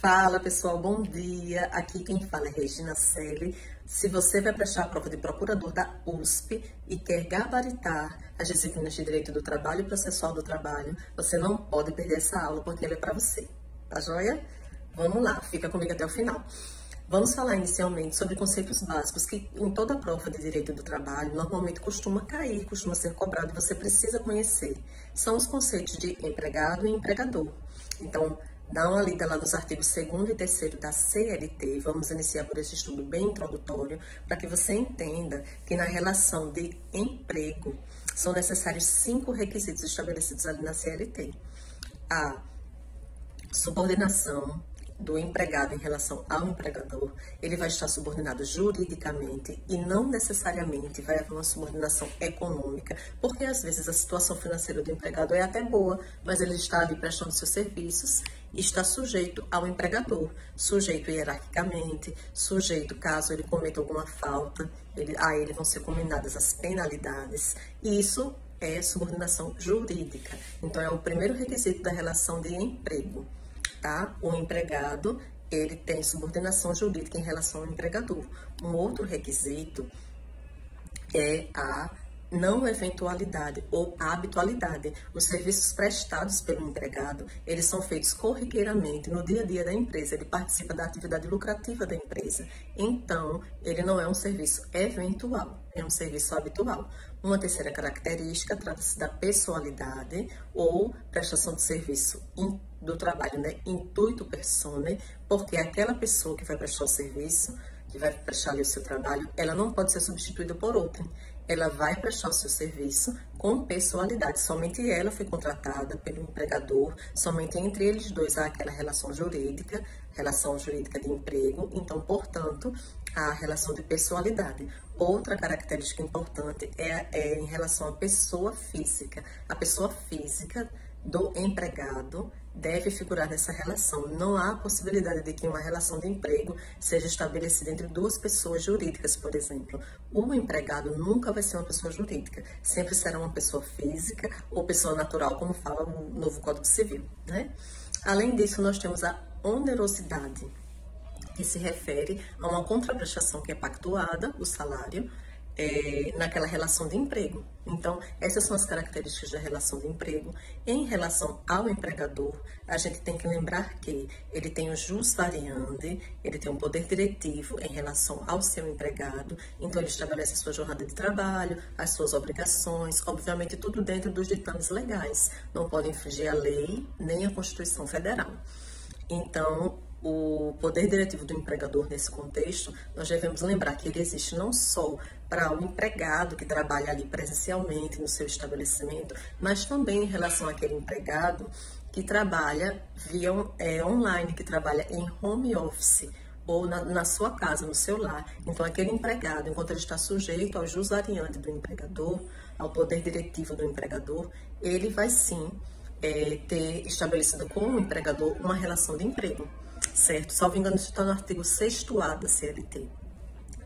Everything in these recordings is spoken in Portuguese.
Fala pessoal, bom dia. Aqui quem fala é Regina Selle. Se você vai prestar a prova de procurador da USP e quer gabaritar as disciplinas de Direito do Trabalho e Processual do Trabalho, você não pode perder essa aula porque ela é para você. Tá joia? Vamos lá, fica comigo até o final. Vamos falar inicialmente sobre conceitos básicos que em toda prova de Direito do Trabalho normalmente costuma cair, costuma ser cobrado e você precisa conhecer. São os conceitos de empregado e empregador. Então, dá uma lida lá nos artigos 2º e 3º da CLT. Vamos iniciar por esse estudo bem introdutório, para que você entenda que na relação de emprego são necessários 5 requisitos estabelecidos ali na CLT. A subordinação do empregado em relação ao empregador, ele vai estar subordinado juridicamente e não necessariamente vai haver uma subordinação econômica, porque às vezes a situação financeira do empregado é até boa, mas ele está ali prestando seus serviços e está sujeito ao empregador, sujeito hierarquicamente, sujeito caso ele cometa alguma falta, a ele vão ser combinadas as penalidades, e isso é subordinação jurídica. Então é o primeiro requisito da relação de emprego. Tá? O empregado, ele tem subordinação jurídica em relação ao empregador. Um outro requisito é a não eventualidade ou habitualidade. Os serviços prestados pelo empregado, eles são feitos corriqueiramente no dia a dia da empresa, ele participa da atividade lucrativa da empresa. Então, ele não é um serviço eventual, é um serviço habitual. Uma terceira característica trata-se da pessoalidade ou prestação de serviço do trabalho, né? Intuito personae, porque aquela pessoa que vai prestar o serviço, que vai prestar ali o seu trabalho, ela não pode ser substituída por outra. Ela vai prestar o seu serviço com pessoalidade. Somente ela foi contratada pelo empregador, somente entre eles dois há aquela relação jurídica de emprego. Então, portanto, há a relação de pessoalidade. Outra característica importante é em relação à pessoa física. A pessoa física do empregado deve figurar nessa relação. Não há possibilidade de que uma relação de emprego seja estabelecida entre duas pessoas jurídicas, por exemplo. O empregado nunca vai ser uma pessoa jurídica, sempre será uma pessoa física ou pessoa natural, como fala o novo Código Civil, né? Além disso, nós temos a onerosidade, que se refere a uma contraprestação que é pactuada, o salário, naquela relação de emprego. Então, essas são as características da relação de emprego. Em relação ao empregador, a gente tem que lembrar que ele tem o jus variandi, ele tem um poder diretivo em relação ao seu empregado, então ele estabelece a sua jornada de trabalho, as suas obrigações, obviamente tudo dentro dos ditames legais, não pode infringir a lei nem a Constituição Federal. Então, o poder diretivo do empregador nesse contexto, nós devemos lembrar que ele existe não só para o empregado que trabalha ali presencialmente no seu estabelecimento, mas também em relação àquele empregado que trabalha via online, que trabalha em home office ou na sua casa, no seu lar. Então, aquele empregado, enquanto ele está sujeito ao jus variandi do empregador, ao poder diretivo do empregador, ele vai sim ter estabelecido com o empregador uma relação de emprego. Certo? Salvo engano, isso está no artigo 6º da CLT.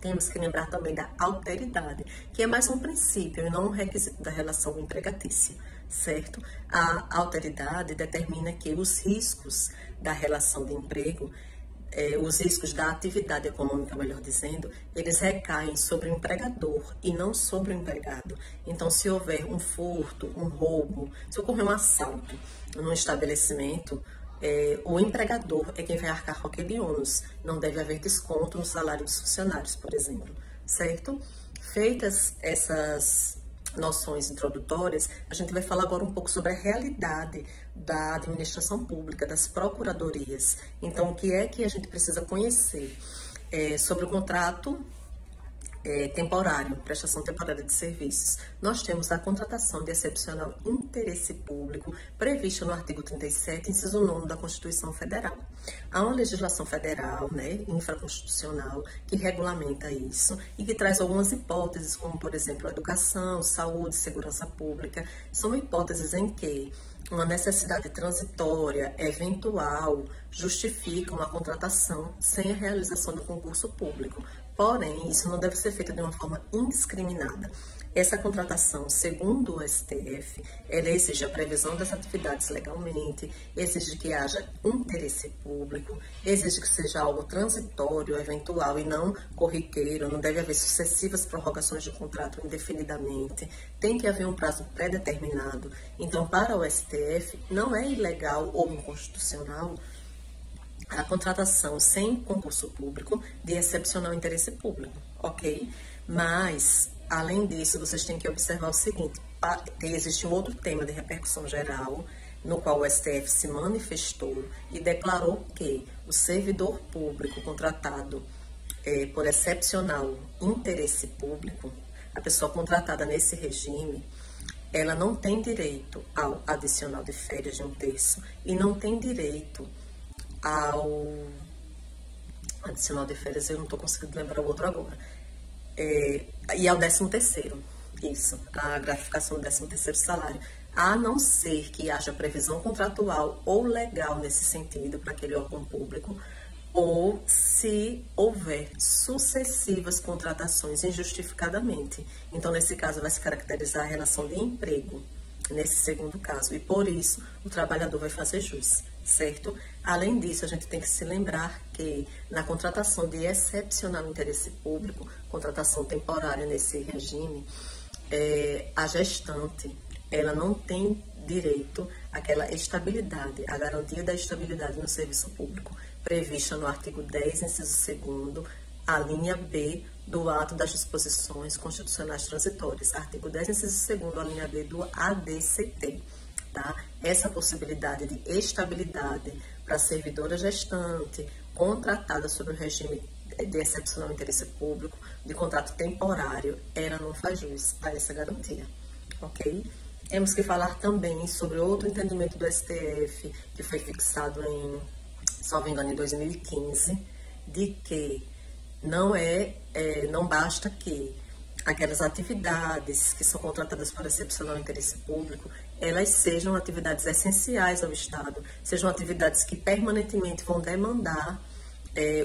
Temos que lembrar também da alteridade, que é mais um princípio e não um requisito da relação empregatícia, certo? A alteridade determina que os riscos da relação de emprego, os riscos da atividade econômica, melhor dizendo, eles recaem sobre o empregador e não sobre o empregado. Então, se houver um furto, um roubo, se ocorrer um assalto num estabelecimento, o empregador é quem vai arcar com aquele ônus. Não deve haver desconto no salário dos funcionários, por exemplo, certo? Feitas essas noções introdutórias, a gente vai falar agora um pouco sobre a realidade da administração pública, das procuradorias. Então, o que é que a gente precisa conhecer sobre o contrato temporário, prestação temporária de serviços? Nós temos a contratação de excepcional interesse público prevista no artigo 37, inciso 9 da Constituição Federal. Há uma legislação federal, né, infraconstitucional, que regulamenta isso e que traz algumas hipóteses, como, por exemplo, educação, saúde, segurança pública. São hipóteses em que uma necessidade transitória, eventual, justifica uma contratação sem a realização do concurso público. Porém, isso não deve ser feito de uma forma indiscriminada. Essa contratação, segundo o STF, ela exige a previsão das atividades legalmente, exige que haja interesse público, exige que seja algo transitório, eventual e não corriqueiro, não deve haver sucessivas prorrogações de contrato indefinidamente, tem que haver um prazo pré-determinado. Então, para o STF, não é ilegal ou inconstitucional a contratação sem concurso público de excepcional interesse público, ok? Mas, além disso, vocês têm que observar o seguinte, existe um outro tema de repercussão geral, no qual o STF se manifestou e declarou que o servidor público contratado por excepcional interesse público, a pessoa contratada nesse regime, ela não tem direito ao adicional de férias de 1/3 e não tem direito ao adicional de férias, eu não estou conseguindo lembrar o outro agora, e ao 13º, isso, a gratificação do 13º salário, a não ser que haja previsão contratual ou legal nesse sentido para aquele órgão público, ou se houver sucessivas contratações injustificadamente. Então, nesse caso, vai se caracterizar a relação de emprego, nesse segundo caso, e por isso o trabalhador vai fazer jus, certo? Além disso, a gente tem que se lembrar que na contratação de excepcional interesse público, contratação temporária nesse regime, a gestante, ela não tem direito àquela estabilidade, à garantia da estabilidade no serviço público, prevista no artigo 10, inciso 2º, a linha B do ato das disposições constitucionais transitórias, artigo 10, inciso 2º, a linha B do ADCT. Tá? Essa possibilidade de estabilidade para a servidora gestante, contratada sob o regime de excepcional interesse público, de contrato temporário, ela não faz jus a essa garantia, ok? Temos que falar também sobre outro entendimento do STF, que foi fixado em, salvo engano, em 2015, de que não basta que aquelas atividades que são contratadas por excepcional interesse público, elas sejam atividades essenciais ao Estado, sejam atividades que permanentemente vão demandar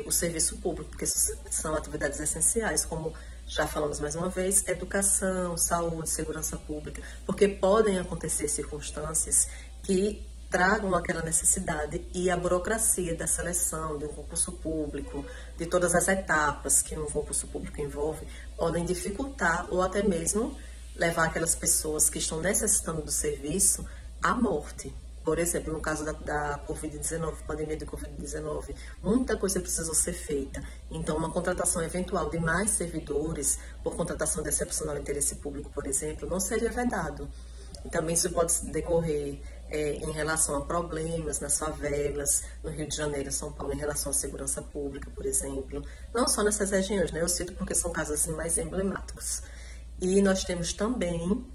o serviço público, porque são atividades essenciais, como já falamos mais uma vez, educação, saúde, segurança pública, porque podem acontecer circunstâncias que tragam aquela necessidade e a burocracia da seleção, de um concurso público, de todas as etapas que um concurso público envolve, podem dificultar ou até mesmo levar aquelas pessoas que estão necessitando do serviço à morte. Por exemplo, no caso da Covid-19, pandemia de Covid-19, muita coisa precisou ser feita. Então, uma contratação eventual de mais servidores, por contratação de excepcional interesse público, por exemplo, não seria vedado. Também isso pode decorrer em relação a problemas nas favelas, no Rio de Janeiro e São Paulo, em relação à segurança pública, por exemplo. Não só nessas regiões, né? Eu cito porque são casos assim, mais emblemáticos. E nós temos também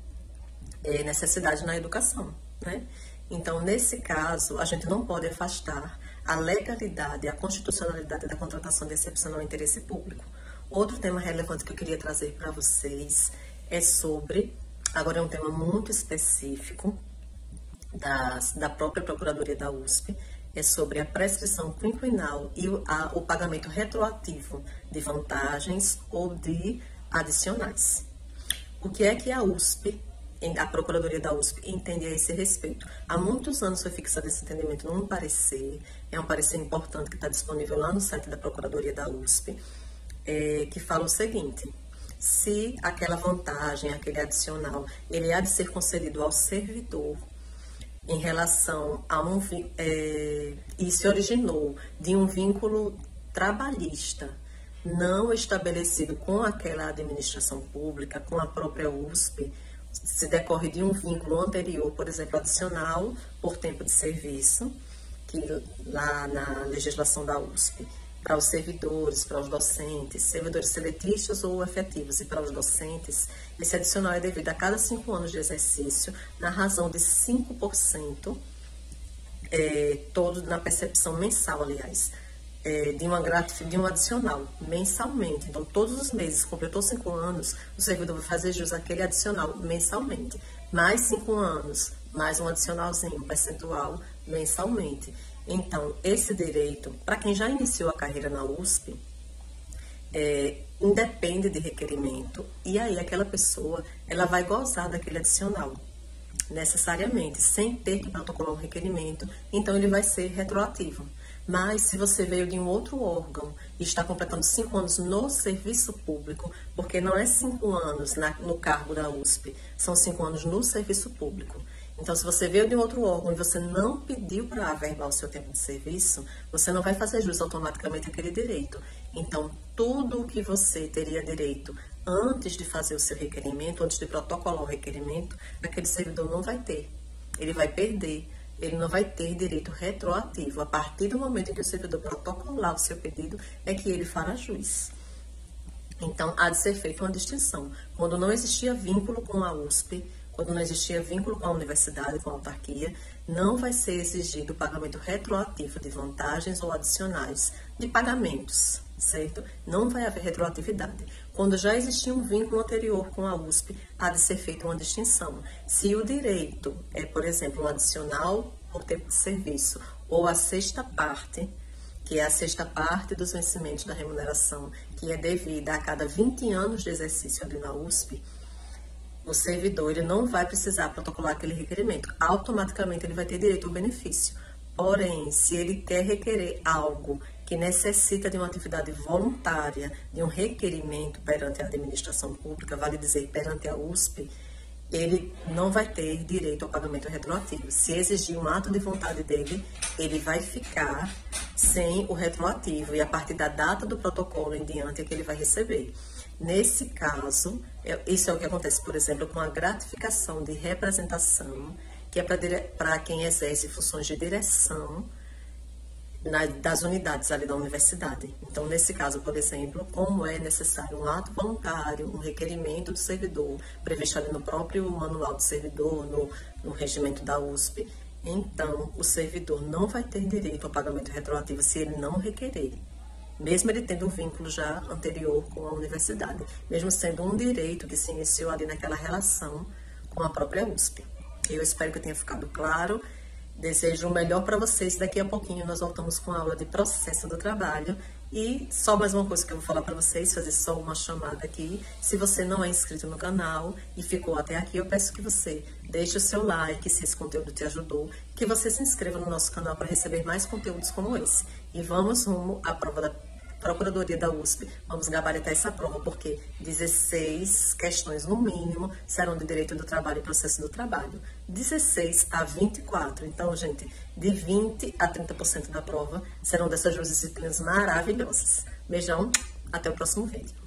necessidade na educação, né? Então, nesse caso, a gente não pode afastar a legalidade, a constitucionalidade da contratação de excepcional interesse público. Outro tema relevante que eu queria trazer para vocês é sobre, agora é um tema muito específico da própria Procuradoria da USP, é sobre a prescrição quinquenal e o pagamento retroativo de vantagens ou de adicionais. O que é que a USP, a Procuradoria da USP, entende a esse respeito? Há muitos anos foi fixado esse entendimento num parecer, é um parecer importante que está disponível lá no site da Procuradoria da USP, que fala o seguinte: se aquela vantagem, aquele adicional, ele há de ser concedido ao servidor em relação a e se originou de um vínculo trabalhista não estabelecido com aquela administração pública, com a própria USP, se decorre de um vínculo anterior, por exemplo, adicional por tempo de serviço, que lá na legislação da USP, para os servidores, para os docentes, servidores seletistas ou efetivos, e para os docentes, esse adicional é devido a cada 5 anos de exercício, na razão de 5%, todo na percepção mensal, aliás, de um adicional, mensalmente. Então, todos os meses, completou 5 anos, o servidor vai fazer jus àquele adicional mensalmente. Mais 5 anos, mais um adicionalzinho, percentual, mensalmente. Então, esse direito, para quem já iniciou a carreira na USP, independe de requerimento, e aí aquela pessoa ela vai gozar daquele adicional, necessariamente, sem ter que protocolar um requerimento, então ele vai ser retroativo. Mas se você veio de um outro órgão e está completando 5 anos no serviço público, porque não é 5 anos no cargo da USP, são 5 anos no serviço público. Então, se você veio de um outro órgão e você não pediu para averbar o seu tempo de serviço, você não vai fazer jus automaticamente àquele direito. Então, tudo o que você teria direito antes de fazer o seu requerimento, antes de protocolar o requerimento, aquele servidor não vai ter. Ele vai perder. Ele não vai ter direito retroativo. A partir do momento em que o servidor protocolar o seu pedido, é que ele fará jus. Então, há de ser feita uma distinção. Quando não existia vínculo com a USP, quando não existia vínculo com a universidade, com a autarquia, não vai ser exigido o pagamento retroativo de vantagens ou adicionais de pagamentos, certo? Não vai haver retroatividade. Quando já existia um vínculo anterior com a USP, há de ser feita uma distinção. Se o direito é, por exemplo, um adicional por tempo de serviço ou a sexta parte, que é a sexta parte dos vencimentos da remuneração, que é devida a cada 20 anos de exercício ali na USP, o servidor ele não vai precisar protocolar aquele requerimento. Automaticamente ele vai ter direito ao benefício. Porém, se ele quer requerer algo que necessita de uma atividade voluntária, de um requerimento perante a administração pública, vale dizer, perante a USP, ele não vai ter direito ao pagamento retroativo. Se exigir um ato de vontade dele, ele vai ficar sem o retroativo e a partir da data do protocolo em diante é que ele vai receber. Nesse caso, isso é o que acontece, por exemplo, com a gratificação de representação, que é para quem exerce funções de direção das unidades ali da universidade. Então, nesse caso, por exemplo, como é necessário um ato voluntário, um requerimento do servidor, previsto ali no próprio manual do servidor, no regimento da USP, então o servidor não vai ter direito ao pagamento retroativo se ele não requerer, mesmo ele tendo um vínculo já anterior com a universidade, mesmo sendo um direito que se iniciou ali naquela relação com a própria USP. Eu espero que tenha ficado claro. Desejo o melhor para vocês. Daqui a pouquinho nós voltamos com a aula de processo do trabalho. E só mais uma coisa que eu vou falar para vocês, fazer só uma chamada aqui. Se você não é inscrito no canal e ficou até aqui, eu peço que você deixe o seu like, se esse conteúdo te ajudou, que você se inscreva no nosso canal para receber mais conteúdos como esse. E vamos rumo à prova da Procuradoria da USP. Vamos gabaritar essa prova, porque 16 questões, no mínimo, serão de direito do trabalho e processo do trabalho. 16 a 24. Então, gente, de 20 a 30% da prova serão dessas duas disciplinas maravilhosas. Beijão, até o próximo vídeo.